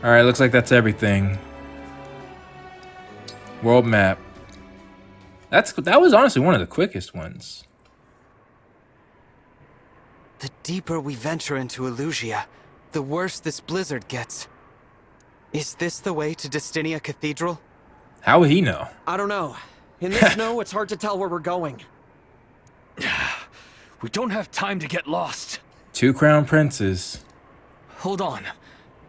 Alright, looks like that's everything. World map. That was honestly one of the quickest ones. The deeper we venture into Illusia, the worse this blizzard gets. Is this the way to Destinia Cathedral? How would he know? I don't know. In this snow, it's hard to tell where we're going. We don't have time to get lost. 2 crown princes. Hold on.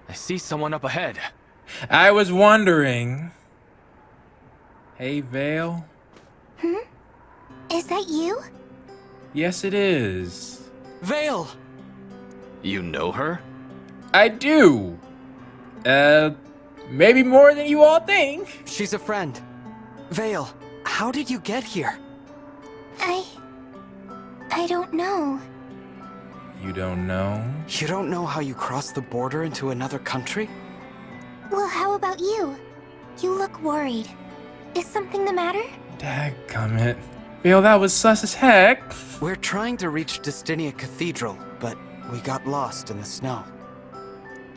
I see someone up ahead. I was wondering. Hey, Vale. Is that you? Yes, it is. Vale! You know her? I do. Maybe more than you all think. She's a friend. Vale, how did you get here? I don't know. You don't know? You don't know how you crossed the border into another country? Well, how about you? You look worried. Is something the matter? Dadgummit. Vale, that was sus as heck. We're trying to reach Destinia Cathedral, but we got lost in the snow.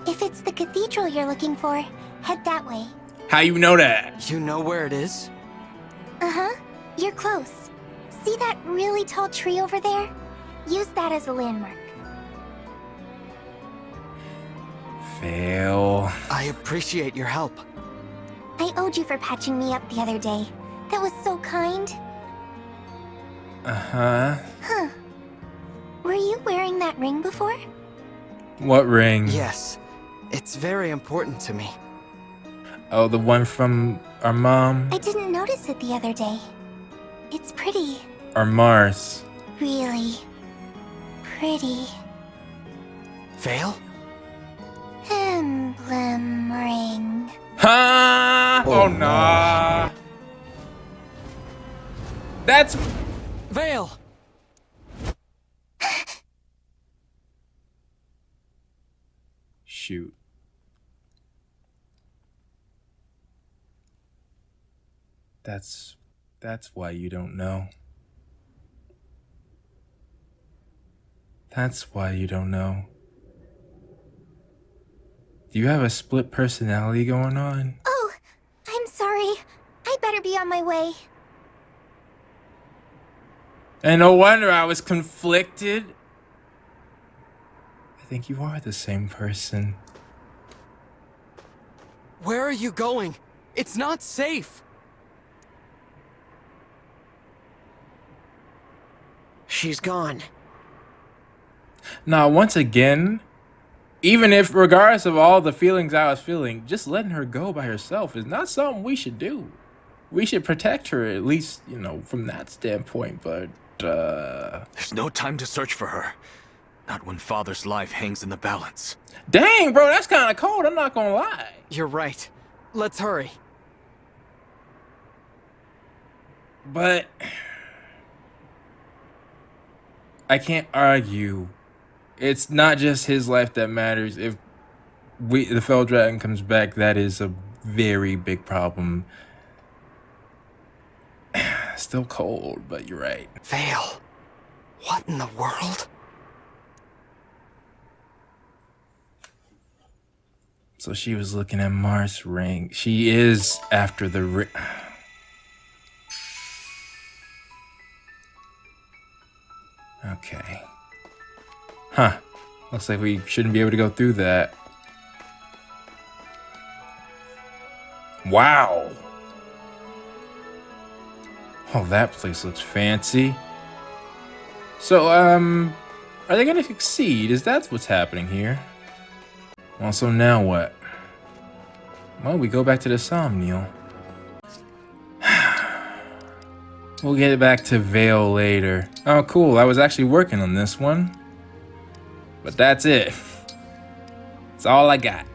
If it's the cathedral you're looking for, head that way. How you know that? You know where it is? Uh-huh. You're close. See that really tall tree over there? Use that as a landmark. Vale. I appreciate your help. I owed you for patching me up the other day. That was so kind. Uh-huh. Huh. Were you wearing that ring before? What ring? Yes. It's very important to me. Oh, the one from our mom? I didn't notice it the other day. It's pretty. Or Mars? Really pretty. Vale? Emblem ring. Huh? Oh, nah. That's... Vale! Shoot. That's why you don't know. That's why you don't know. Do you have a split personality going on? Oh, I'm sorry. I better be on my way. And no wonder I was conflicted. I think you are the same person. Where are you going? It's not safe! She's gone. Now, once again, even if, regardless of all the feelings I was feeling, just letting her go by herself is not something we should do. We should protect her, at least, you know, from that standpoint, but, There's no time to search for her. Not when Father's life hangs in the balance. Dang, bro, that's kind of cold, I'm not gonna lie. You're right. Let's hurry. But I can't argue. It's not just his life that matters. If the Fell Dragon comes back, that is a very big problem. Still cold, but you're right. Vale. What in the world? So she was looking at Mars' ring. She is after the ring. Okay. Huh. Looks like we shouldn't be able to go through that. Wow. Oh, that place looks fancy. So, are they gonna succeed? Is that what's happening here? Well, so now what? Well, we go back to the Somniel. We'll get back to Vale later. Oh, cool. I was actually working on this one. But that's it. That's all I got.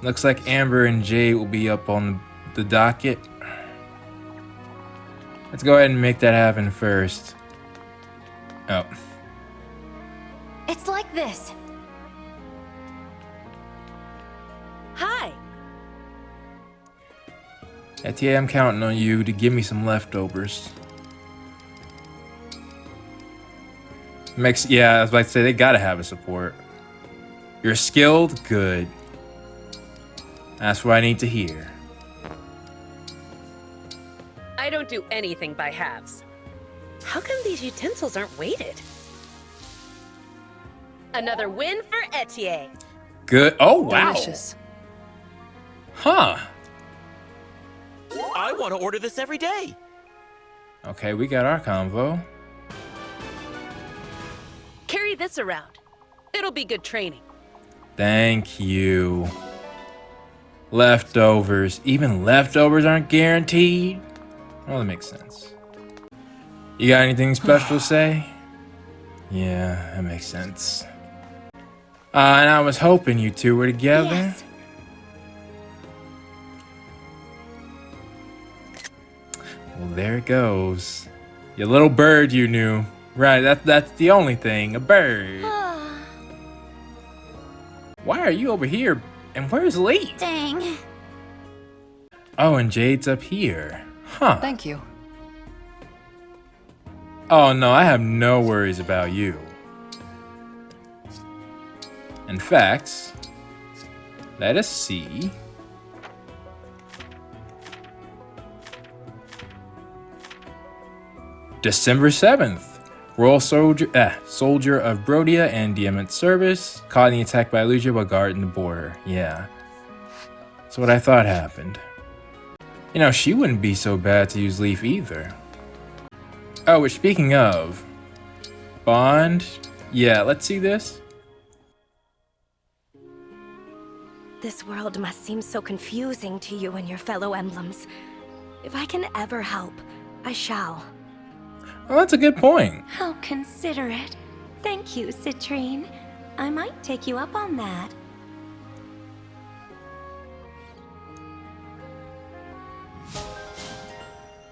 Looks like Amber and Jay will be up on the docket. Let's go ahead and make that happen first. Oh. It's like this. Hi. Etienne, I'm counting on you to give me some leftovers. Yeah, I was about to say, they gotta have a support. You're skilled? Good. That's what I need to hear. I don't do anything by halves. How come these utensils aren't weighted? Another win for Etienne. Good. Oh, wow. Delicious. Huh. I want to order this every day. Okay, we got our convo. Carry this around. It'll be good training. Thank you. Leftovers. Even leftovers aren't guaranteed? Well, that makes sense. You got anything special to say? Yeah, that makes sense. And I was hoping you two were together. Yes. Well, there it goes. Your little bird you knew. Right, that's the only thing. A bird. Why are you over here? And where's Lee? Dang. Oh, and Jade's up here. Huh. Thank you. Oh no, I have no worries about you. In fact, let us see. December 7th. Royal soldier of Brodia and Diamond Service caught in the attack by Lugia while guarding the border. Yeah. That's what I thought happened. You know, she wouldn't be so bad to use Leaf either. Oh, which speaking of, Bond, yeah, let's see this. This world must seem so confusing to you and your fellow emblems. If I can ever help, I shall. Well, that's a good point. How considerate. Thank you, Citrine. I might take you up on that.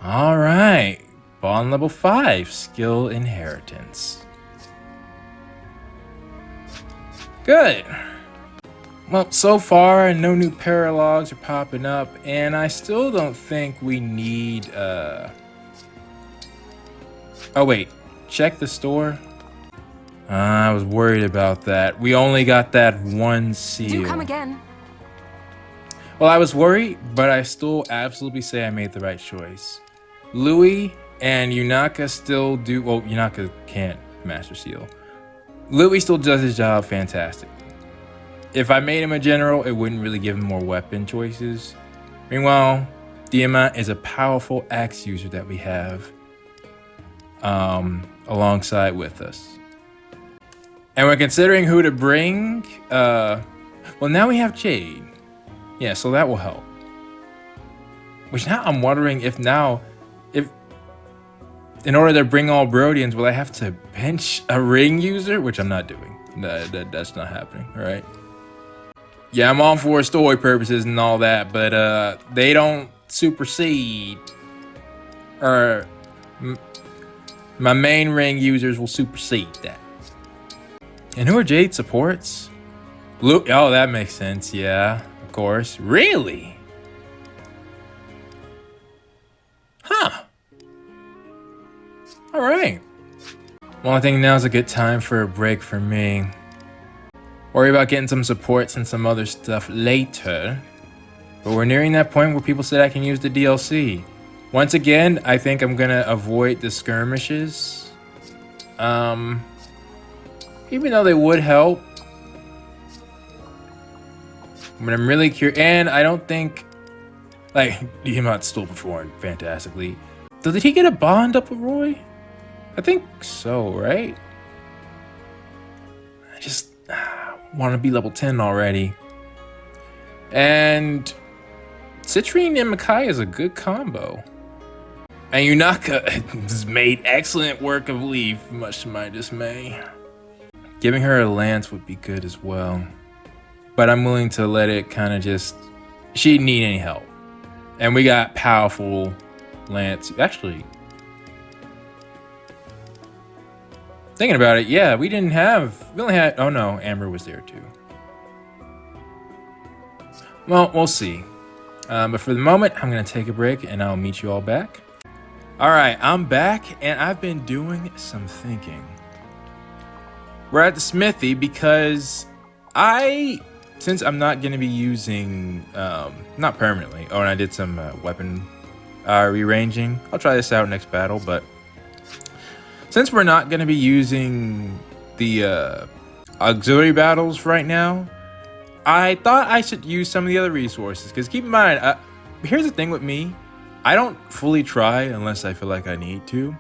All right, Bond level 5, skill inheritance. Good. Well, so far, no new paralogs are popping up, and I still don't think we need, Oh wait, check the store. I was worried about that. We only got that one seal. Do come again. Well, I was worried, but I still absolutely say I made the right choice. Louis and Yunaka still do, well, Yunaka can't Master Seal. Louis still does his job fantastic. If I made him a general, it wouldn't really give him more weapon choices. Meanwhile, Diamant is a powerful axe user that we have alongside with us. And we're considering who to bring. Well, now we have Jade. Yeah, so that will help. Which now I'm wondering if in order to bring all Brodians, will I have to bench a ring user? Which I'm not doing. That's not happening, all right? Yeah, I'm on for story purposes and all that, but they don't supersede. Or my main ring users will supersede that. And who are Jade supports? Luke. Oh, that makes sense. Yeah, of course. Really? Huh. All right. Well, I think now's a good time for a break for me. Worry about getting some supports and some other stuff later. But we're nearing that point where people said I can use the DLC. Once again, I think I'm gonna avoid the skirmishes. Even though they would help. But I'm really curious, and I don't think, like, he might still perform fantastically. So did he get a bond up with Roy? I think so, right? I just want to be level 10 already. And Citrine and Makai is a good combo. And Yunaka has made excellent work of Leaf, much to my dismay. Giving her a lance would be good as well. But I'm willing to let it kind of just... She didn't need any help. And we got powerful lance. Actually... Thinking about it, yeah, we only had... Oh no, Amber was there too. Well, we'll see. But for the moment, I'm going to take a break and I'll meet you all back. Alright, I'm back and I've been doing some thinking. We're at the smithy because Since I'm not going to be using, not permanently, and I did some weapon rearranging, I'll try this out next battle, but since we're not going to be using the auxiliary battles right now, I thought I should use some of the other resources, because keep in mind, here's the thing with me, I don't fully try unless I feel like I need to,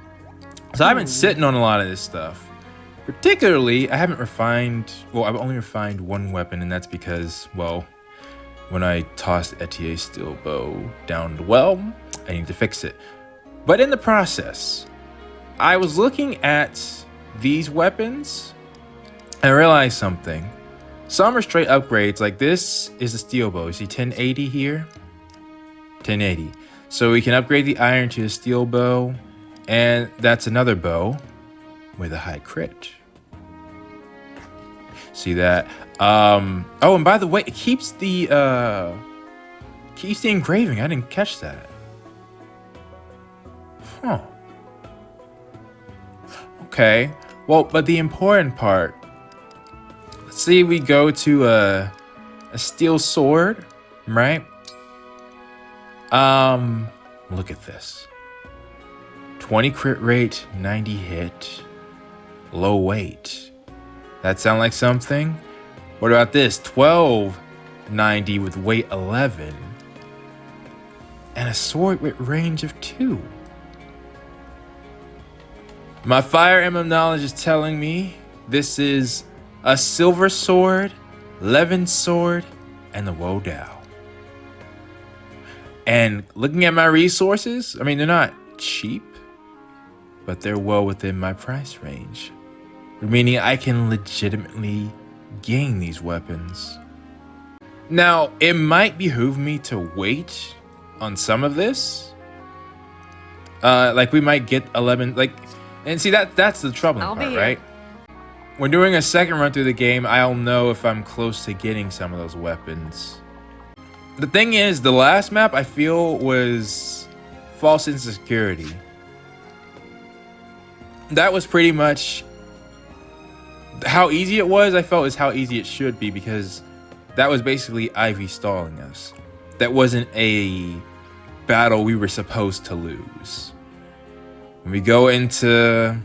so I've been sitting on a lot of this stuff. Particularly, I haven't refined, well, I've only refined one weapon, and that's because, well, when I tossed Etier's steel bow down the well, I need to fix it. But in the process, I was looking at these weapons, and I realized something. Some are straight upgrades, like this is a steel bow. You see 1080 here? 1080. So we can upgrade the iron to a steel bow, and that's another bow with a high crit. See that? Oh, and by the way, it keeps the engraving. I didn't catch that. Huh. Okay. Well, but the important part. Let's see, we go to a steel sword, right? Look at this. 20 crit rate, 90 hit, low weight. That sound like something? What about this? 1290 with weight 11. And a sword with range of 2. My Fire Emblem knowledge is telling me this is a silver sword, Levin sword, and the Wodao. And looking at my resources, I mean, they're not cheap, but they're well within my price range. Meaning I can legitimately gain these weapons. Now, it might behoove me to wait on some of this. Like we might get 11, like, and see that's the troubling part, right? When doing a second run through the game, I'll know if I'm close to getting some of those weapons. The thing is, the last map I feel was false insecurity. That was pretty much how easy it was. I felt is how easy it should be, because that was basically Ivy stalling us. That wasn't a battle we were supposed to lose. When we go into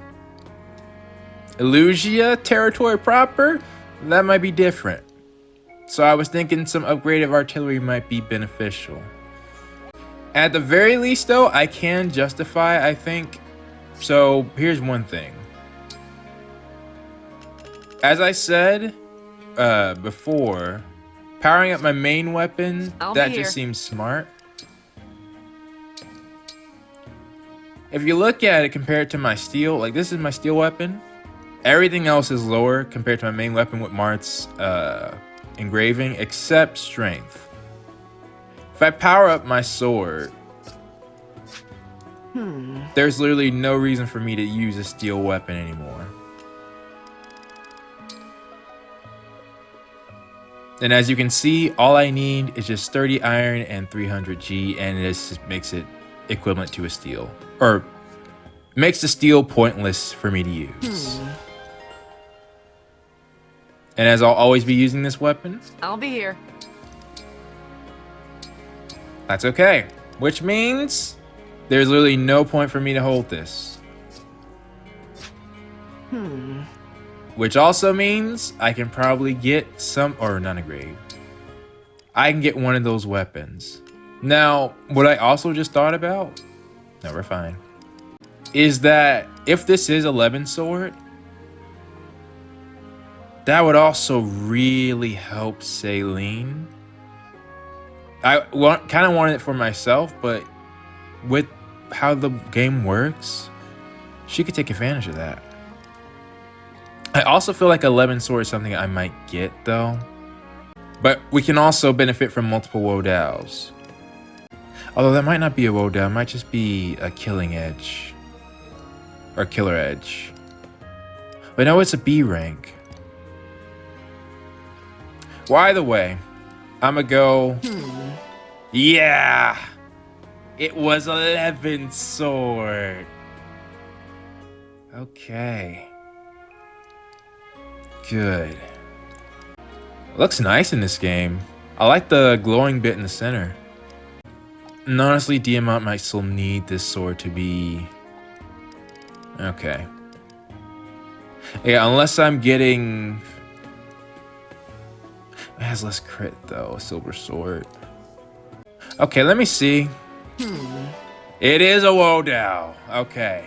Illusia territory proper, that might be different. So I was thinking some upgraded artillery might be beneficial. At the very least though, I can justify, I think. So here's one thing. As I said before, powering up my main weapon, that just seems smart. If you look at it compared to my steel, like this is my steel weapon. Everything else is lower compared to my main weapon with Mart's engraving, except strength. If I power up my sword, there's literally no reason for me to use a steel weapon anymore. And as you can see, all I need is just 30 iron and 300 G, and this makes it equivalent to a steel. Or makes the steel pointless for me to use. And as I'll always be using this weapon, I'll be here. That's okay. Which means there's literally no point for me to hold this. Which also means I can probably get some, or not a grave. I can get one of those weapons. Now, what I also just thought about, no, we're fine, is that if this is a Levin sword, that would also really help Saline. I kind of wanted it for myself, but with how the game works, she could take advantage of that. I also feel like a Levin sword is something I might get though. But we can also benefit from multiple Wodaos. Although that might not be a Wodao, it might just be a killing edge. Or killer edge. But no, it's a B rank. Well, either way, I'ma go. Yeah! It was a Levin sword. Okay. Good. Looks nice in this game. I like the glowing bit in the center. And honestly, Diamant might still need this sword to be... Okay. Yeah, unless I'm getting... It has less crit though, a silver sword. Okay, let me see. It is a Wodao. Okay.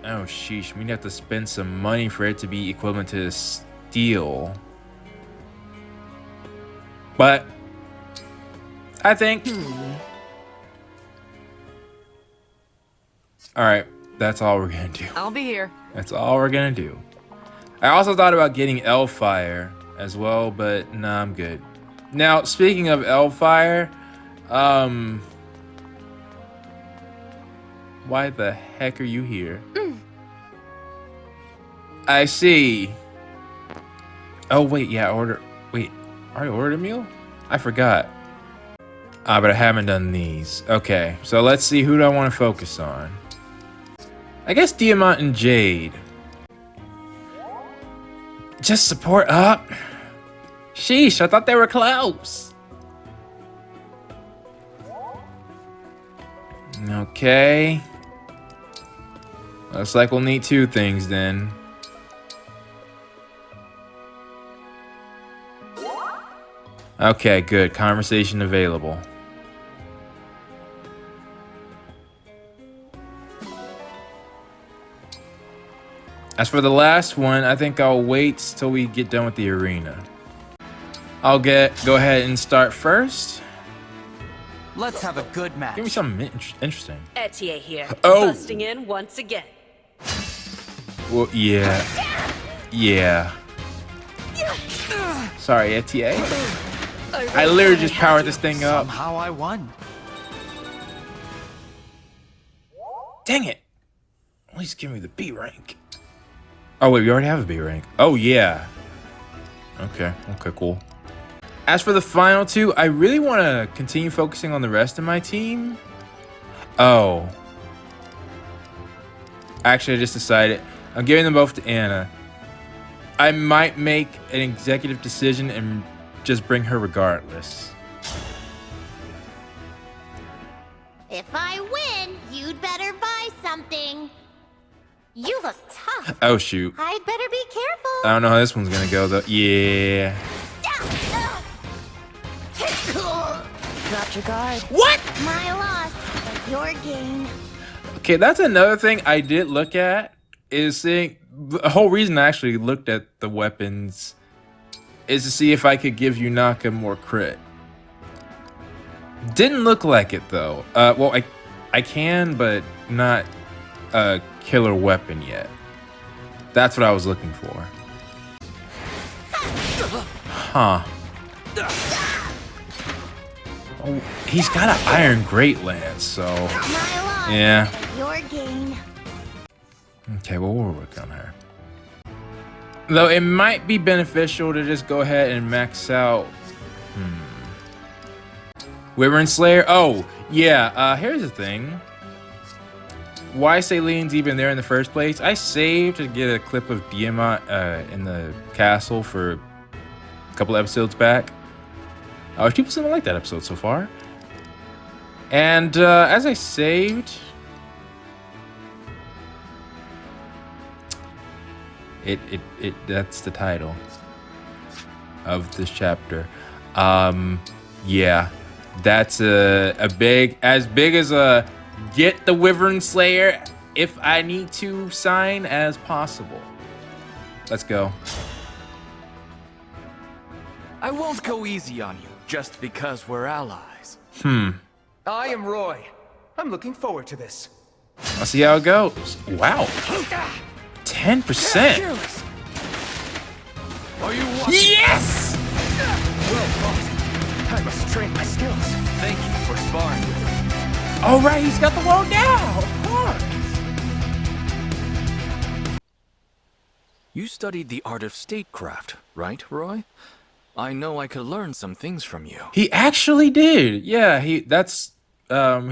Oh, sheesh. We'd have to spend some money for it to be equivalent to steel. But I think... Alright, that's all we're gonna do. I'll be here. That's all we're gonna do. I also thought about getting Elfire as well, but nah, I'm good. Now, speaking of Elfire, why the heck are you here? I see. Oh wait, yeah, wait, I already ordered a meal? I forgot. But I haven't done these. Okay, so let's see, who do I want to focus on? I guess Diamant and Jade. Just support up. Sheesh, I thought they were close. Okay. Looks like we'll need two things then. Okay, good. Conversation available. As for the last one, I think I'll wait till we get done with the arena. I'll go ahead and start first. Let's have a good match. Give me something interesting. Etier here, Oh. busting in once again. Well, yeah. Yeah. Sorry, Etier. I literally just powered this thing up. Somehow I won. Dang it. At least give me the B rank. Oh, wait, we already have a B rank. Oh, yeah. Okay, cool. As for the final two, I really want to continue focusing on the rest of my team. Oh. Actually, I just decided. I'm giving them both to Anna. I might make an executive decision and just bring her regardless. If I win, you'd better buy something. You look tough. Oh, shoot. I'd better be careful. I don't know how this one's going to go, though. Yeah. Dropped your guard. What? My loss, but your gain. Okay, that's another thing I did look at, is seeing the whole reason I actually looked at the weapons is to see if I could give Yunaka more crit. Didn't look like it though. Well, I can, but not a killer weapon yet. That's what I was looking for. Huh. Oh, he's got an iron great lance, so My loss, yeah. but your gain. Okay, well, we'll work on her. Though it might be beneficial to just go ahead and max out. Wyvern Slayer. Oh, yeah. Here's the thing. Why Saileen's even there in the first place? I saved to get a clip of Diamant in the castle for a couple episodes back. People seem to like that episode so far. And as I saved, that's the title of this chapter. Yeah, that's as big as a get the Wyvern Slayer if I need to sign as possible. Let's go. I won't go easy on you just because we're allies. I am Roy. I'm looking forward to this. I'll see how it goes. Wow. 10%. Careless. Are you watching? Yes! Well, boss, I must train my skills. Thank you for sparring with me. All right, he's got the wall now. Of course. You studied the art of statecraft, right, Roy? I know I could learn some things from you. He actually did. Yeah, he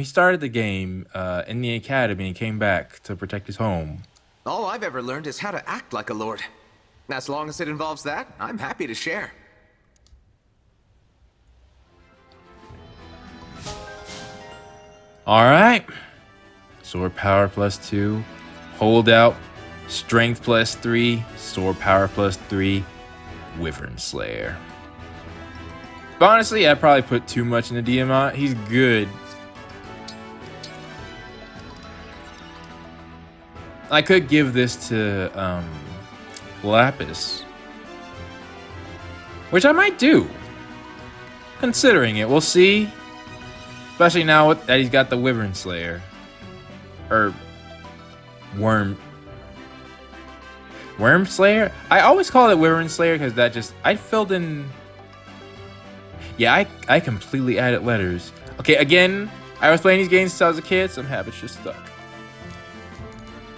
started the game in the academy and came back to protect his home. All I've ever learned is how to act like a lord. As long as it involves that, I'm happy to share. Alright. Sword power +2. Holdout. Strength +3. Sword power +3. Wyvern Slayer. But honestly, I probably put too much into Diamant. He's good. I could give this to Lapis, which I might do. Considering it, we'll see. Especially now that he's got the Wyvern Slayer. Or Worm Slayer? I always call it Wyvern Slayer because that just... I filled in... Yeah, I completely added letters. Okay, again, I was playing these games since I was a kid. Some habits just stuck.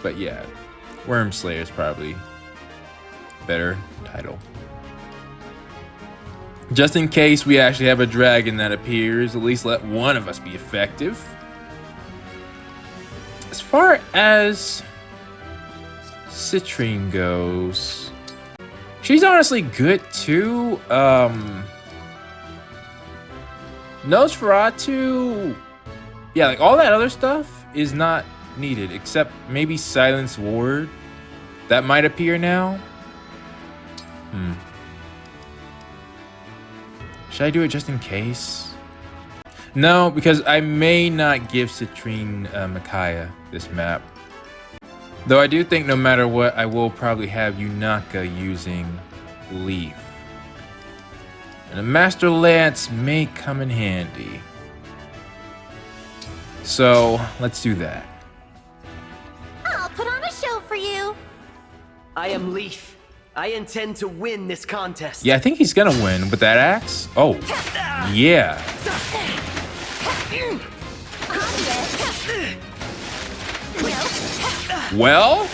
But yeah, Worm Slayer is probably better title. Just in case we actually have a dragon that appears, at least let one of us be effective. As far as Citrine goes, she's honestly good too. Nosferatu, yeah, like all that other stuff is not needed except maybe Silence Ward. That might appear now. Should I do it just in case? No, because I may not give Citrine Micaiah this map. Though I do think no matter what, I will probably have Yunaka using Leaf. And a Master Lance may come in handy. So, let's do that. I'll put on a show for you. I am Leaf. I intend to win this contest. Yeah, I think he's gonna win with that axe. Oh, yeah. Well?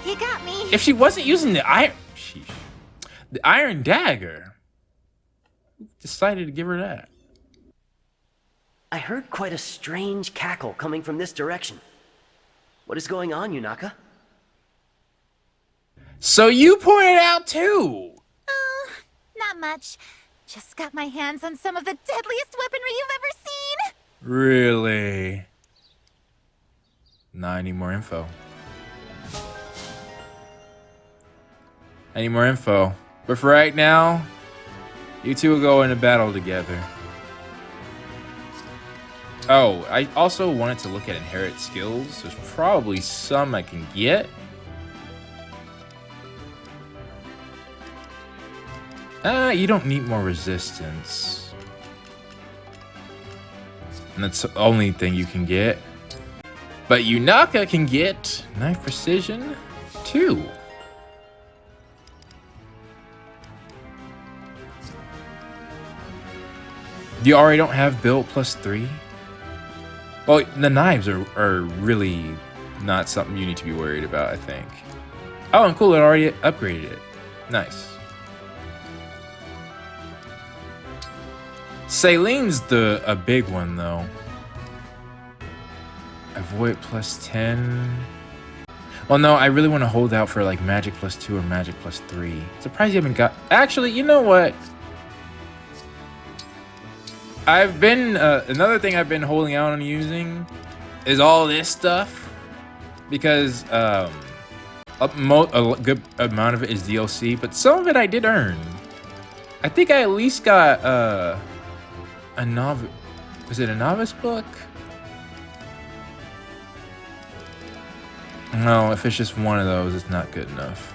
You got me. If she wasn't using the iron dagger, who decided to give her that? I heard quite a strange cackle coming from this direction. What is going on, Yunaka? So you pointed out too. Oh, not much. Just got my hands on some of the deadliest weaponry you've ever seen. Really? Now I need more info. I need more info. But for right now, you two will go into battle together. Oh, I also wanted to look at inherit skills. There's probably some I can get. You don't need more resistance. And that's the only thing you can get. But Yunaka can get knife precision too. You already don't have build +3? Well, the knives are really not something you need to be worried about, I think. Oh, and cool, it already upgraded it. Nice. Salin's a big one, though. Avoid +10. Well, no, I really want to hold out for like magic +2 or magic +3. Surprised you haven't got... Actually, you know what? I've been... another thing I've been holding out on using is all this stuff. Because a good amount of it is DLC, but some of it I did earn. I think I at least got a novice... Was it a novice book? No, if it's just one of those, it's not good enough.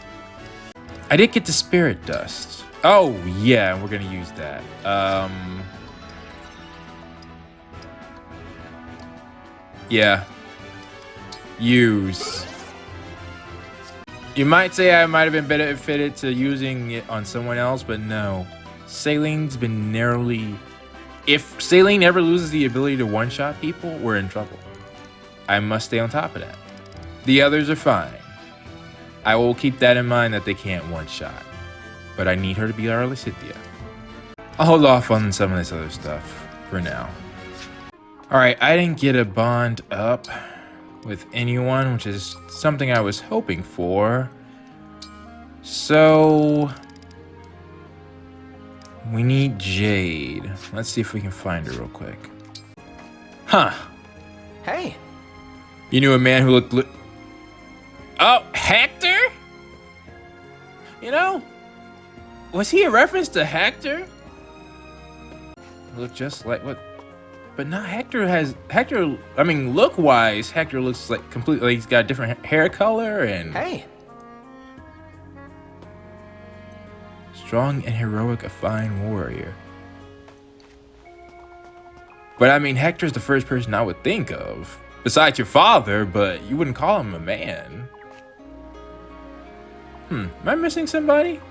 I did get the Spirit Dust. Oh, yeah, we're gonna use that. Yeah. Use. You might say I might have been better fitted to using it on someone else, but no. Saline's been narrowly... If Saline ever loses the ability to one-shot people, we're in trouble. I must stay on top of that. The others are fine. I will keep that in mind that they can't one-shot. But I need her to be our Lysithea. I'll hold off on some of this other stuff for now. Alright, I didn't get a bond up with anyone, which is something I was hoping for. So... We need Jade. Let's see if we can find her real quick. Huh. Hey, You knew a man who looked... Oh, Hector? You know, was he a reference to Hector? Look just like what? But not Hector has... Hector, I mean, look-wise, Hector looks like completely... Like he's got a different hair color and... hey. Strong and heroic, a fine warrior. But I mean, Hector's the first person I would think of. Besides your father, but you wouldn't call him a man. Am I missing somebody?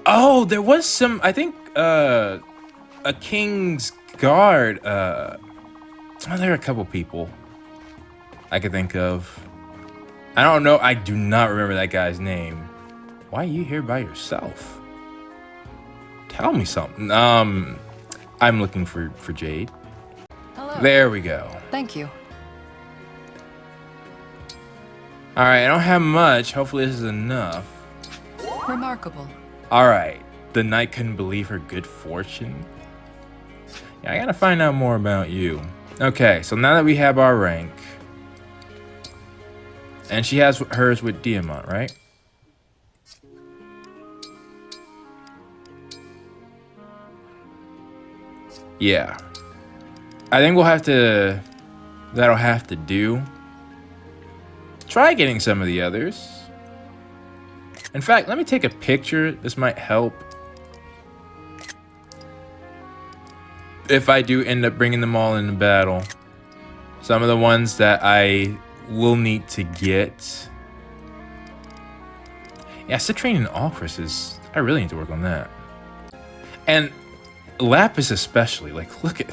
Oh, there was some, I think, a King's Guard, oh, there are a couple people I could think of. I don't know, I do not remember that guy's name. Why are you here by yourself? Tell me something. I'm looking for Jade. Hello. There we go. Thank you. All right, I don't have much. Hopefully this is enough. Remarkable. All right, the knight couldn't believe her good fortune. Yeah, I gotta find out more about you. Okay, so now that we have our rank, and she has hers with Diamant, right? Yeah. I think we'll have to... That'll have to do. Try getting some of the others. In fact, let me take a picture. This might help. If I do end up bringing them all into battle. Some of the ones that I will need to get. Yeah, Citrine and Alcris is... I really need to work on that. And Lapis especially. Like, look at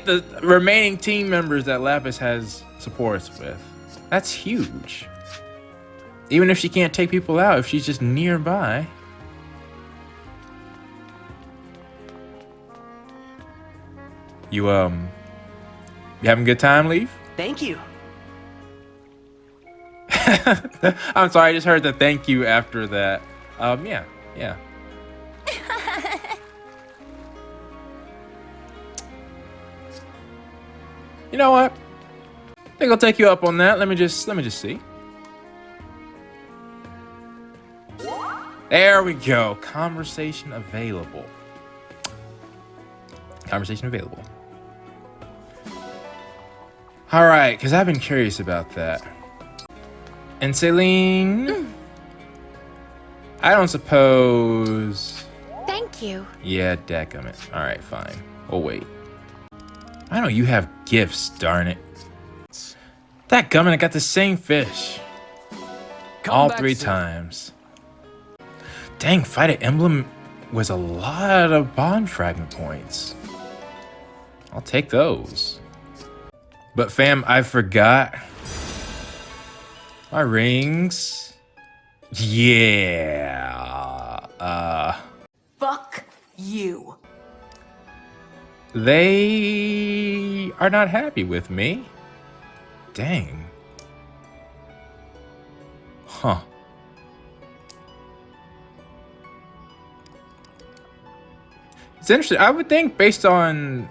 the remaining team members that Lapis has supports with. That's huge. Even if she can't take people out, if she's just nearby. You having a good time, Leaf? Thank you. I'm sorry, I just heard the thank you after that. Yeah. You know what? I think I'll take you up on that. Let me just see. There we go. Conversation available. Conversation available. All right, because I've been curious about that. And Celine, I don't suppose. Thank you. Yeah, dadgummit. All right, fine. Oh wait. I know you have gifts, darn it. Dadgummit, I got the same fish. All 3 times. Dang, Fight at Emblem was a lot of bond fragment points. I'll take those. But fam, I forgot my rings. Yeah. Fuck you. They are not happy with me. Dang. Huh. It's interesting. I would think based on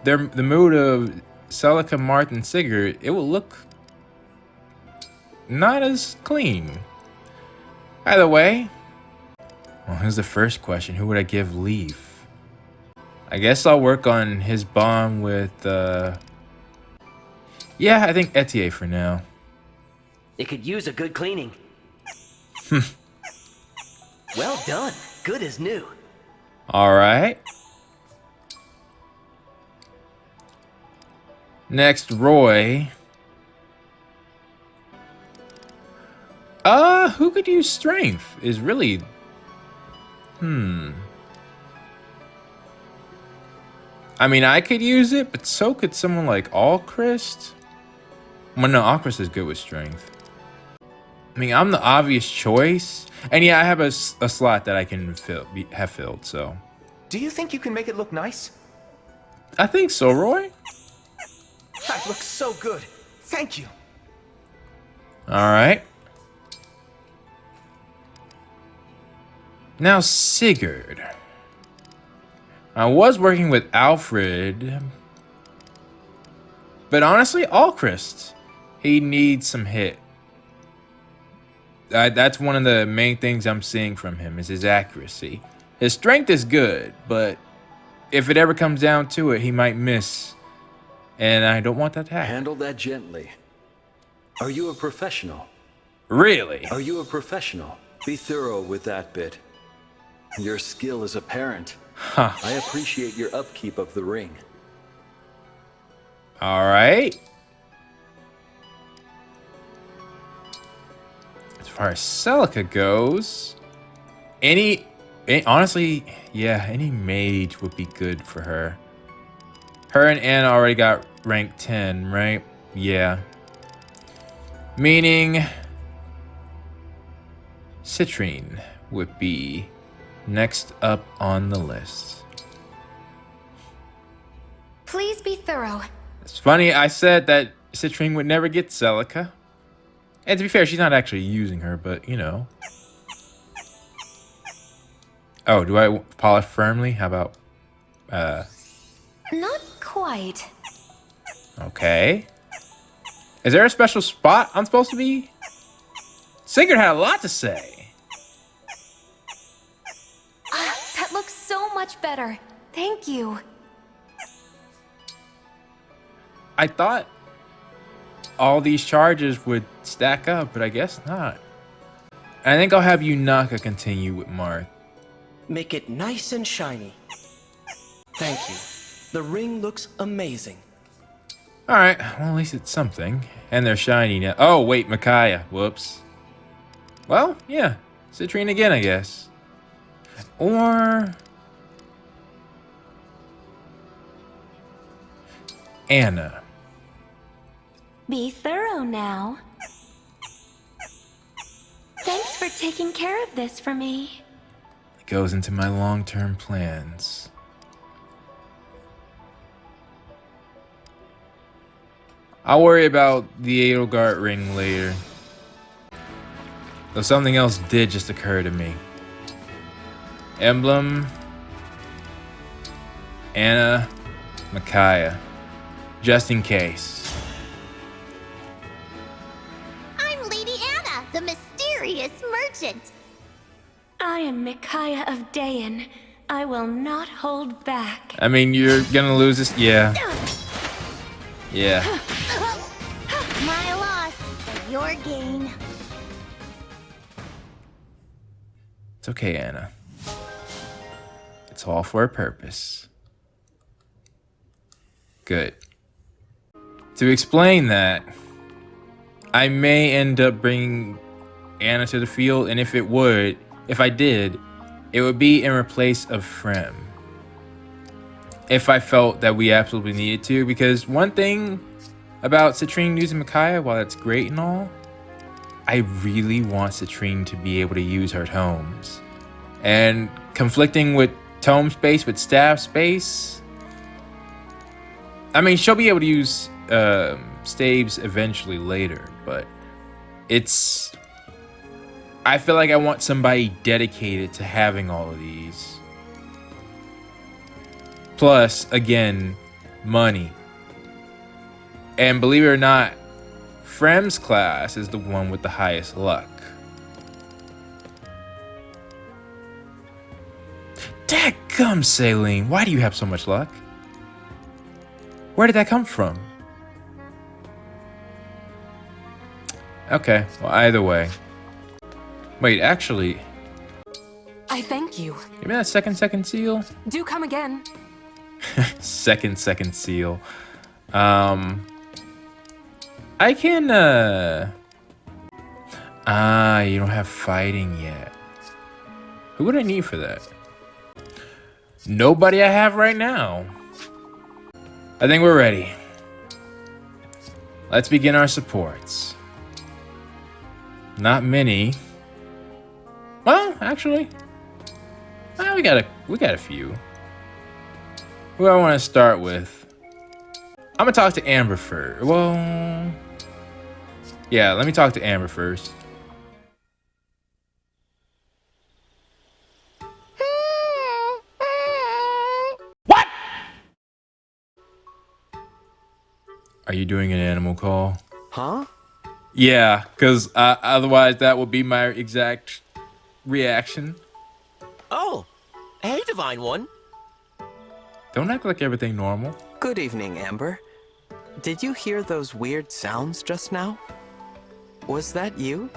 the mood of Celica, Marth, and Sigurd, it will look not as clean. Either way, well, here's the first question. Who would I give Leaf? I guess I'll work on his bond with, yeah, I think Etier for now. It could use a good cleaning. Well done. Good as new. All right. Next, Roy. Who could use strength is really... I mean, I could use it, but so could someone like Alchrist. Well, no, Alchrist is good with strength. I mean, I'm the obvious choice. And yeah, I have a slot that I can have filled, so... Do you think you can make it look nice? I think so, Roy. That looks so good. Thank you. All right. Now, Sigurd. I was working with Alfred, but honestly, Alchrist, he needs some hit. That's one of the main things I'm seeing from him is his accuracy. His strength is good, but if it ever comes down to it, he might miss. And I don't want that to happen. Handle that gently. Are you a professional? Really? Are you a professional? Be thorough with that bit. Your skill is apparent. Huh. I appreciate your upkeep of the ring. All right. As far as Celica goes, honestly, yeah, any mage would be good for her. Her and Anna already got rank 10, right? Yeah. Meaning Citrine would be next up on the list. Please be thorough. It's funny, I said that Citrine would never get Celica. And to be fair, she's not actually using her, but you know. Oh, do I polish firmly? How about Not quite. okay. Is there a special spot I'm supposed to be? Sigurd had a lot to say. That looks so much better. Thank you. I thought all these charges would stack up, but I guess not. I think I'll have Yunaka continue with Marth. Make it nice and shiny. Thank you. The ring looks amazing. Alright, well at least it's something. And they're shiny now. Oh, wait, Micaiah. Whoops. Well, yeah. Citrine again, I guess. Or Anna. Be thorough now. Thanks for taking care of this for me. It goes into my long-term plans. I'll worry about the Edelgard ring later. Though something else did just occur to me. Emblem, Anna, Micaiah. Just in case. I'm Lady Anna, the mysterious merchant. I am Micaiah of Dayan. I will not hold back. I mean, you're gonna lose this? Yeah. Yeah. My loss, but your gain. It's okay, Anna. It's all for a purpose. Good. To explain that, I may end up bringing Anna to the field, and if I did, it would be in replace of Frem. If I felt that we absolutely needed to, because one thing about Citrine using Micaiah, while that's great and all, I really want Citrine to be able to use her tomes. And conflicting with tome space with staff space, I mean, she'll be able to use staves eventually later, but I feel like I want somebody dedicated to having all of these. Plus, again, money. And believe it or not, Frem's class is the one with the highest luck. Dadgum, Saline, why do you have so much luck? Where did that come from? Okay, well, either way. Wait, actually, I thank you. give me that second seal. Do come again. second seal. I can, you don't have fighting yet. Who would I need for that? Nobody I have right now. I think we're ready. Let's begin our supports. Not many. Well, actually, we got a few. Who I want to start with? I'm gonna talk to Amber first. Well, yeah, let me talk to Amber first. Are you doing an animal call? Huh? Yeah, because otherwise that would be my exact reaction. Oh, hey, Divine One. Don't act like everything normal. Good evening, Amber. Did you hear those weird sounds just now? Was that you?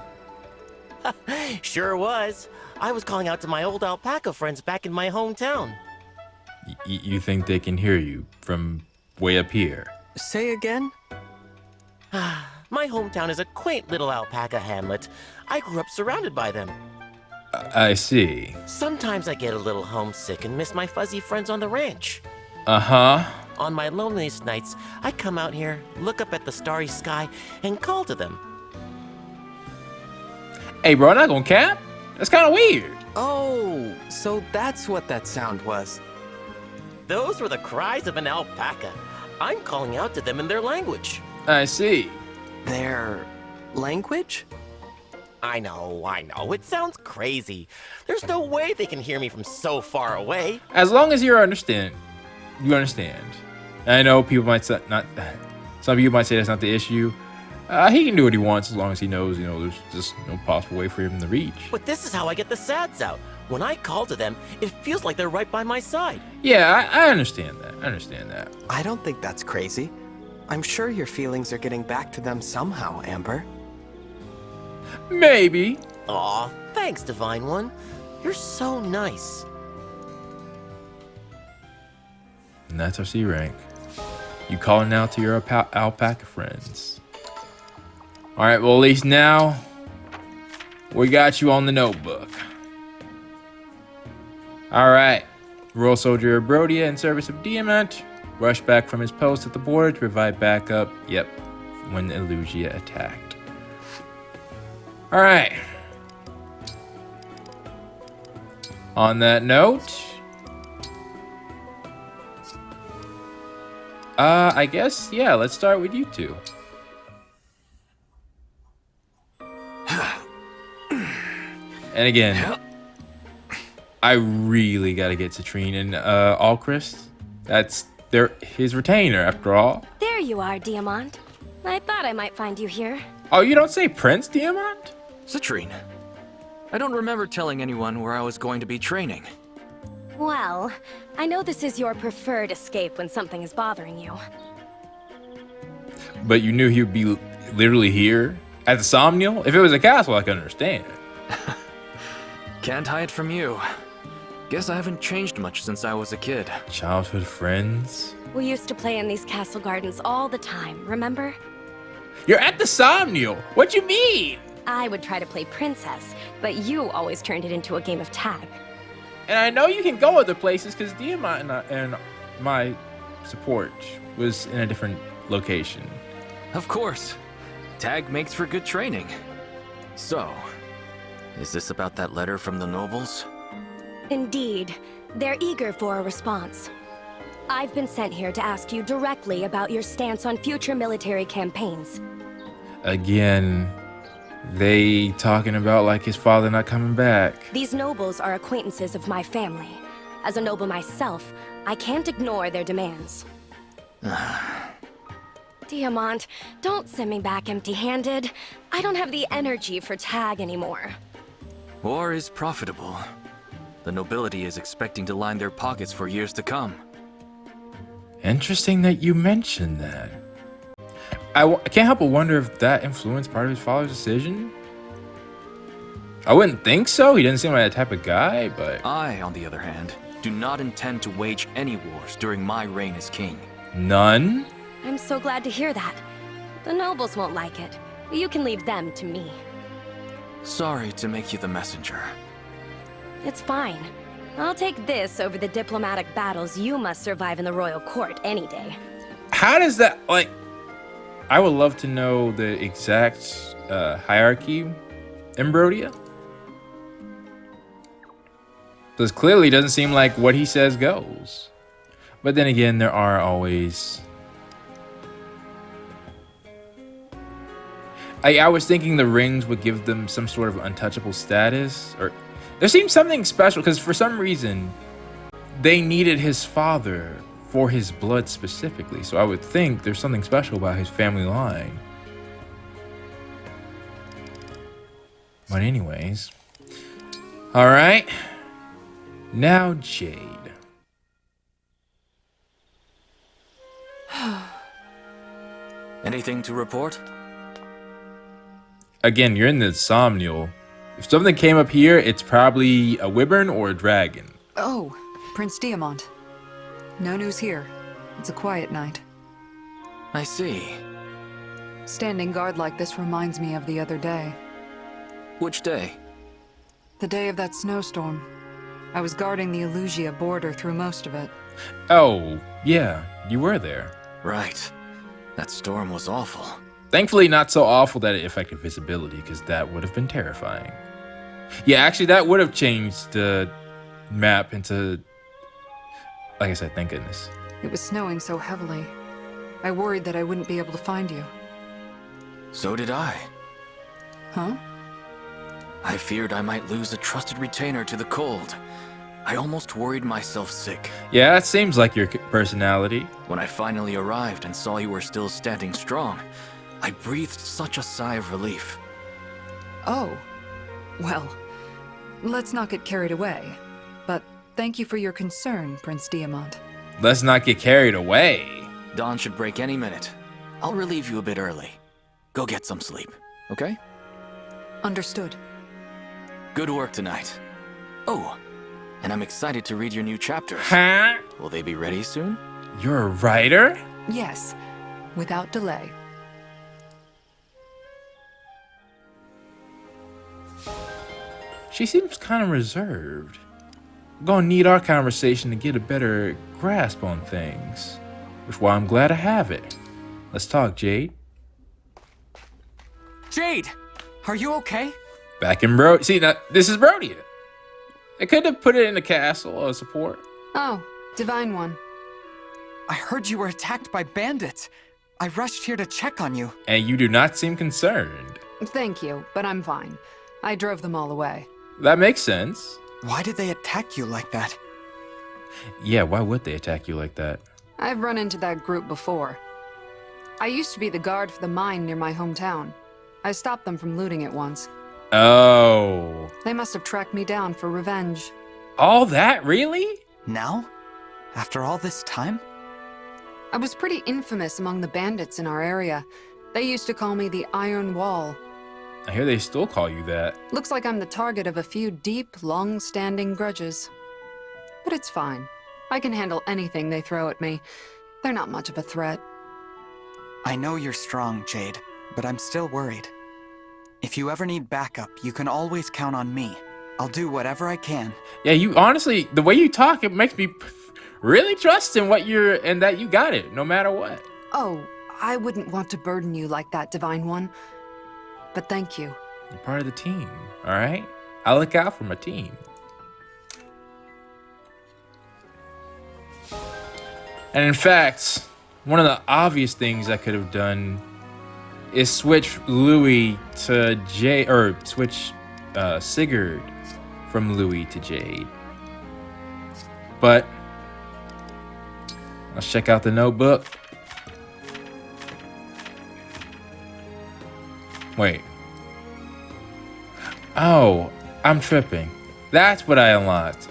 Sure was. I was calling out to my old alpaca friends back in my hometown. You think they can hear you from way up here? Say again? My hometown is a quaint little alpaca hamlet. I grew up surrounded by them. I see. Sometimes I get a little homesick and miss my fuzzy friends on the ranch. Uh-huh. On my loneliest nights, I come out here, look up at the starry sky, and call to them. Hey, bro, I'm not gonna cap. That's kind of weird. Oh, so that's what that sound was. Those were the cries of an alpaca. I'm calling out to them in their language. I see. Their language? I know. It sounds crazy. There's no way they can hear me from so far away. As long as you understand. And I know people might say some people might say that's not the issue. He can do what he wants as long as he knows, there's just no possible way for him to reach. But this is how I get the sads out. When I call to them, it feels like they're right by my side. Yeah, I understand that. I don't think that's crazy. I'm sure your feelings are getting back to them somehow, Amber. Maybe. Aw, thanks, Divine One. You're so nice. And that's our C rank. You calling out to your alpaca friends. Alright, well, at least now we got you on the notebook. Alright. Royal Soldier Brodia in service of Diamant rushed back from his post at the border to provide backup. Yep, when Illusia attacked. Alright. On that note, I guess, yeah, let's start with you two. And again, I really gotta get Citrine and Alchrist. That's his retainer, after all. There you are, Diamant. I thought I might find you here. Oh, you don't say Prince Diamant? Citrine, I don't remember telling anyone where I was going to be training. Well, I know this is your preferred escape when something is bothering you. But you knew he would be literally here at the Somniel? If it was a castle, I could understand. Can't hide from you. Guess I haven't changed much since I was a kid. Childhood friends? We used to play in these castle gardens all the time, remember? You're at the Somniel! What you mean? I would try to play princess, but you always turned it into a game of tag. And I know you can go other places because Diamant and my support was in a different location. Of course. Tag makes for good training. So, is this about that letter from the nobles? Indeed. They're eager for a response. I've been sent here to ask you directly about your stance on future military campaigns. Again, they talking about like his father not coming back. These nobles are acquaintances of my family. As a noble myself, I can't ignore their demands. Diamant, don't send me back empty-handed. I don't have the energy for tag anymore. War is profitable. The nobility is expecting to line their pockets for years to come. Interesting that you mentioned that. I can't help but wonder if that influenced part of his father's decision. I wouldn't think so. He doesn't seem like that type of guy, but... I, on the other hand, do not intend to wage any wars during my reign as king. None? I'm so glad to hear that. The nobles won't like it. You can leave them to me. Sorry to make you the messenger. It's fine. I'll take this over the diplomatic battles you must survive in the royal court any day. How does that, like... I would love to know the exact hierarchy in Brodia. Because clearly it doesn't seem like what he says goes. But then again, there are always... I was thinking the rings would give them some sort of untouchable status. Or there seems something special, because for some reason, they needed his father for his blood specifically. So I would think there's something special about his family line. But anyways. All right. Now Jade. Anything to report? Again, you're in the Somniel. If something came up here, it's probably a wyvern or a dragon. Oh, Prince Diamant. No news here. It's a quiet night. I see. Standing guard like this reminds me of the other day. Which day? The day of that snowstorm. I was guarding the Elugia border through most of it. Oh, yeah, you were there. Right. That storm was awful. Thankfully, not so awful that it affected visibility, because that would have been terrifying. Yeah, actually, that would have changed the map into... Like I said, thank goodness. It was snowing so heavily. I worried that I wouldn't be able to find you. So did I. Huh? I feared I might lose a trusted retainer to the cold. I almost worried myself sick. Yeah, that seems like your personality. When I finally arrived and saw you were still standing strong, I breathed such a sigh of relief. Oh. Well, let's not get carried away. But thank you for your concern, Prince Diamant. Let's not get carried away. Dawn should break any minute. I'll relieve you a bit early. Go get some sleep, okay? Understood. Good work tonight. Oh, and I'm excited to read your new chapters. Huh? Will they be ready soon? You're a writer? Yes, without delay. She seems kind of reserved. We're gonna need our conversation to get a better grasp on things. Which is why I'm glad to have it. Let's talk, Jade. Jade! Are you okay? Back in Brody. See, now, this is Brody. I could have put it in the castle as support. Oh, Divine One. I heard you were attacked by bandits. I rushed here to check on you. And you do not seem concerned. Thank you, but I'm fine. I drove them all away. That makes sense. Why did they attack you like that? Yeah, why would they attack you like that? I've run into that group before. I used to be the guard for the mine near my hometown. I stopped them from looting it once. Oh. They must have tracked me down for revenge. All that, really? Now? After all this time? I was pretty infamous among the bandits in our area. They used to call me the Iron Wall. I hear they still call you that. Looks like I'm the target of a few deep, long-standing grudges. But it's fine. I can handle anything they throw at me. They're not much of a threat. I know you're strong, Jade, but I'm still worried. If you ever need backup, you can always count on me. I'll do whatever I can. Yeah, you honestly, the way you talk, it makes me really trust in what you're, and that you got it, no matter what. Oh, I wouldn't want to burden you like that, Divine One. But thank you. You're part of the team, all right? I look out for my team. And in fact, one of the obvious things I could have done is switch Louis to Jade, or switch Sigurd from Louis to Jade. But let's check out the notebook. Wait. Oh, I'm tripping. That's what I unlocked.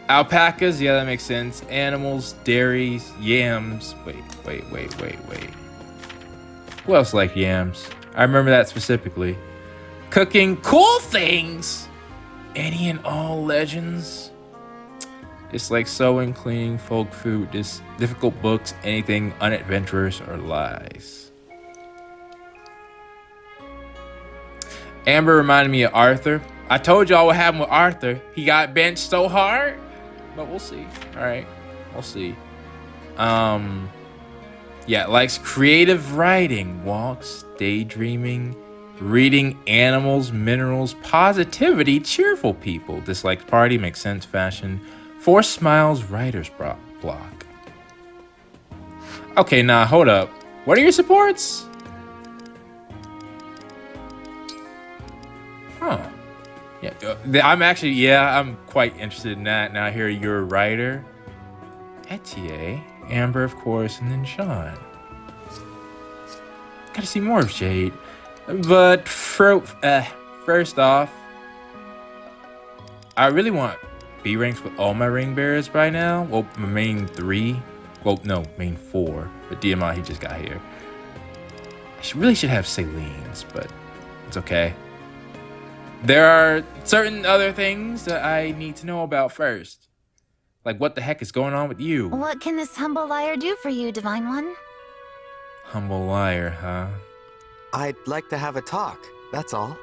Alpacas, yeah, that makes sense. Animals, dairies, yams. Wait. Who else liked yams? I remember that specifically. Cooking, cool things. Any and all legends. It's like sewing, cleaning, folk food, just difficult books, anything unadventurous or lies. Amber reminded me of Arthur. I told y'all what happened with Arthur. He got benched so hard. But we'll see. Alright. We'll see. Yeah, likes creative writing, walks, daydreaming, reading animals, minerals, positivity, cheerful people. Dislikes party, makes sense, fashion. 4 smiles, writer's block. Okay, nah, hold up. What are your supports? Huh. Yeah, I'm quite interested in that. Now I hear you're a writer. Etier, Amber, of course, and then Sean. Gotta see more of Jade. But first off, I really want B ranks with all my ring bearers by now. Well, my main 3. Well, no, main 4. But DMI, he just got here. I really should have Celine's, but it's okay. There are certain other things that I need to know about first. Like, what the heck is going on with you? What can this humble liar do for you, Divine One? Humble liar, huh? I'd like to have a talk, that's all.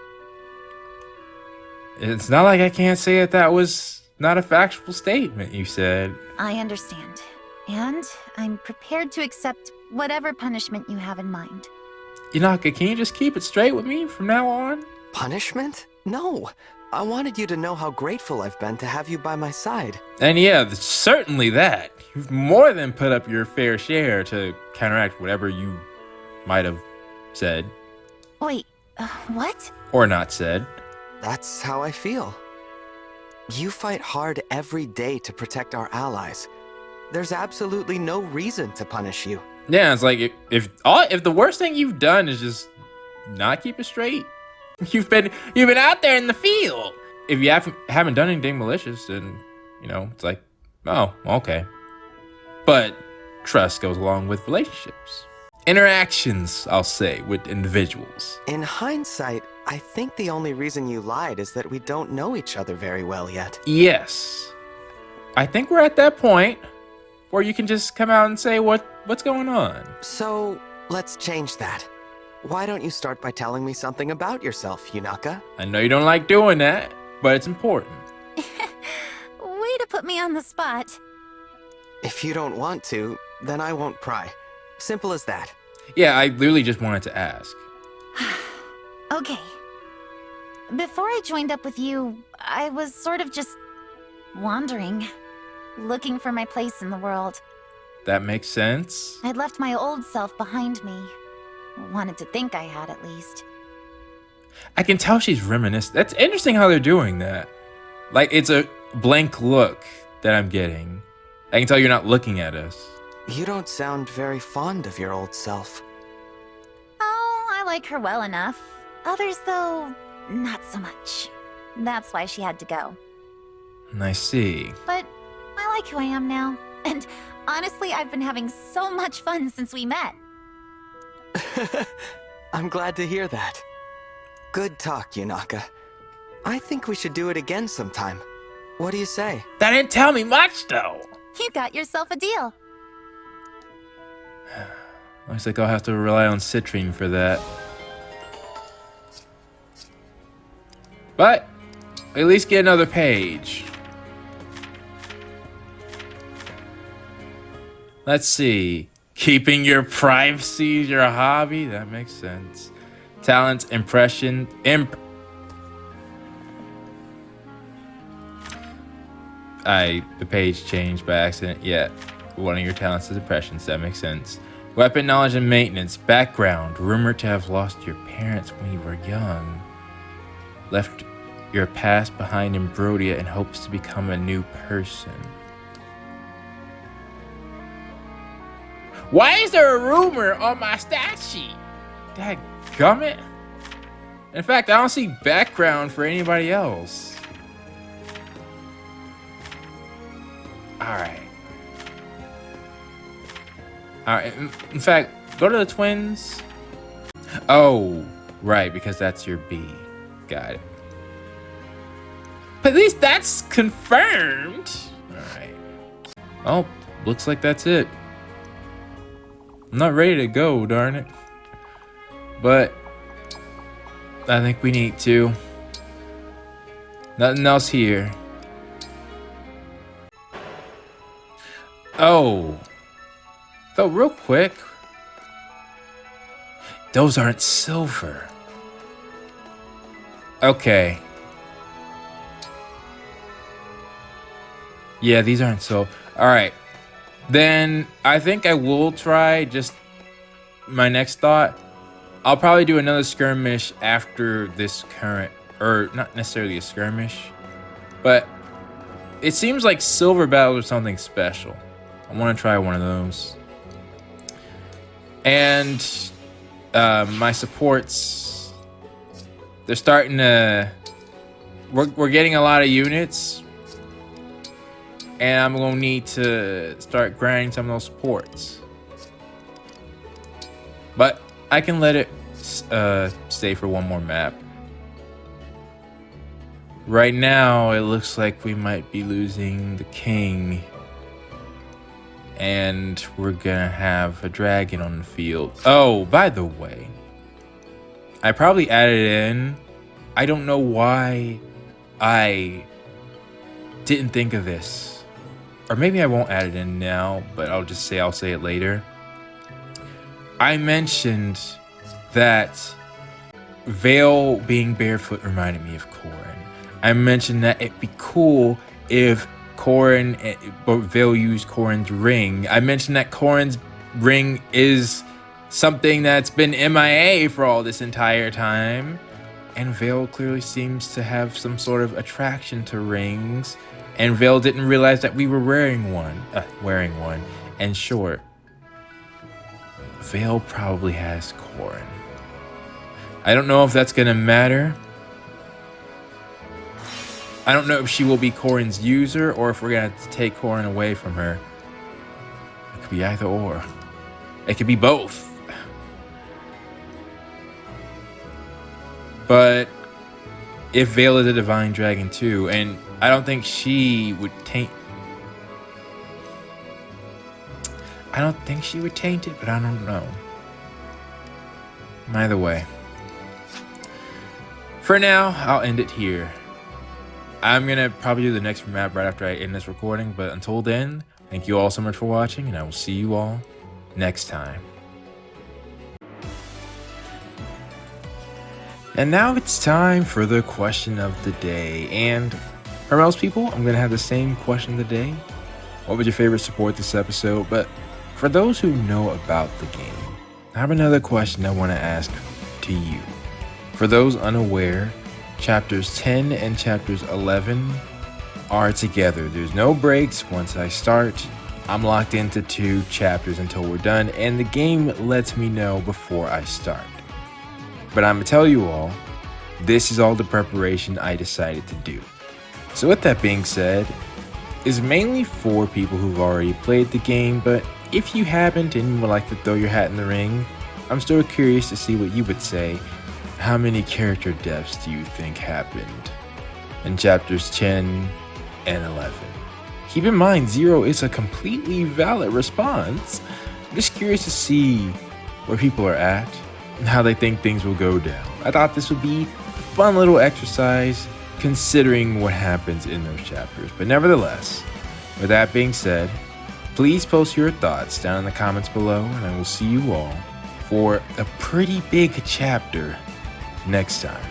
It's not like I can't say that was not a factual statement you said. I understand. And I'm prepared to accept whatever punishment you have in mind. Yunaka, can you just keep it straight with me from now on? Punishment? No. I wanted you to know how grateful I've been to have you by my side. And yeah, certainly that. You've more than put up your fair share to counteract whatever you might have said. Wait, what? Or not said. That's how I feel. You fight hard every day to protect our allies. There's absolutely no reason to punish you. Yeah, it's like if the worst thing you've done is just not keep it straight, you've been out there in the field. If you haven't done anything malicious, then it's like, oh, okay. But trust goes along with relationships, interactions. I'll say with individuals. In hindsight, I think the only reason you lied is that we don't know each other very well yet. Yes, I think we're at that point where you can just come out and say what's going on. So, let's change that. Why don't you start by telling me something about yourself, Yunaka? I know you don't like doing that, but it's important. Way to put me on the spot. If you don't want to, then I won't pry. Simple as that. Yeah, I literally just wanted to ask. Okay. Before I joined up with you, I was sort of just wandering, looking for my place in the world. That makes sense. I'd left my old self behind me. Wanted to think I had, at least. I can tell she's reminiscent. That's interesting how they're doing that. Like, it's a blank look that I'm getting. I can tell you're not looking at us. You don't sound very fond of your old self. Oh, I like her well enough. Others, though, not so much. That's why she had to go. I see. But I like who I am now. And honestly, I've been having so much fun since we met. I'm glad to hear that. Good talk, Yunaka. I think we should do it again sometime. What do you say? That didn't tell me much, though. You got yourself a deal. Looks like I'll have to rely on citrine for that. But at least get another page. Let's see. Keeping your privacy is your hobby? That makes sense. Talents, impression, the page changed by accident. Yeah, one of your talents is impressions. That makes sense. Weapon knowledge and maintenance. Background. Rumored to have lost your parents when you were young. Left your past behind in Brodia and hopes to become a new person. Why is there a rumor on my stat sheet? Dadgummit. In fact, I don't see background for anybody else. Alright. Alright, in fact, go to the twins. Oh, right, because that's your B. Got it. But at least that's confirmed. Alright. Oh, looks like that's it. I'm not ready to go, darn it. But I think we need to. Nothing else here. Oh. So real quick. Those aren't silver. Okay. Yeah, these aren't silver. Alright. Then I think I will try just my next thought. I'll probably do another skirmish after this current, or not necessarily a skirmish, but it seems like silver battles are something special. I want to try one of those. And my supports, they're starting to... We're getting a lot of units. And I'm going to need to start grinding some of those supports. But I can let it stay for one more map. Right now, it looks like we might be losing the king. And we're gonna have a dragon on the field. Oh, by the way, I probably added it in. I don't know why I didn't think of this. Or maybe I won't add it in now, but I'll say it later. I mentioned that Vale being barefoot reminded me of Corrin. I mentioned that it'd be cool if Vale used Corrin's ring. I mentioned that Corrin's ring is something that's been MIA for all this entire time. And Vale clearly seems to have some sort of attraction to rings. And Vale didn't realize that we were wearing one. And sure, Vale probably has Corrin. I don't know if that's gonna matter. I don't know if she will be Corrin's user or if we're gonna have to take Corrin away from her. It could be either or. It could be both. But if Vale is a divine dragon too, and I don't think she would taint... I don't think she would taint it, but I don't know. Either way. For now, I'll end it here. I'm gonna probably do the next map right after I end this recording, but until then, thank you all so much for watching, and I will see you all next time. And now it's time for the question of the day, and for most people, I'm gonna have the same question of the day. What was your favorite support this episode? But for those who know about the game, I have another question I want to ask to you. For those unaware, Chapters 10 and Chapters 11 are together. There's no breaks. Once I start, I'm locked into 2 chapters until we're done, and the game lets me know before I start. But I'm gonna tell you all, this is all the preparation I decided to do. So with that being said, it's mainly for people who've already played the game, but if you haven't and you would like to throw your hat in the ring, I'm still curious to see what you would say. How many character deaths do you think happened in Chapters 10 and 11? Keep in mind, 0 is a completely valid response. I'm just curious to see where people are at and how they think things will go down. I thought this would be a fun little exercise considering what happens in those chapters. But nevertheless, with that being said, please post your thoughts down in the comments below, and I will see you all for a pretty big chapter next time.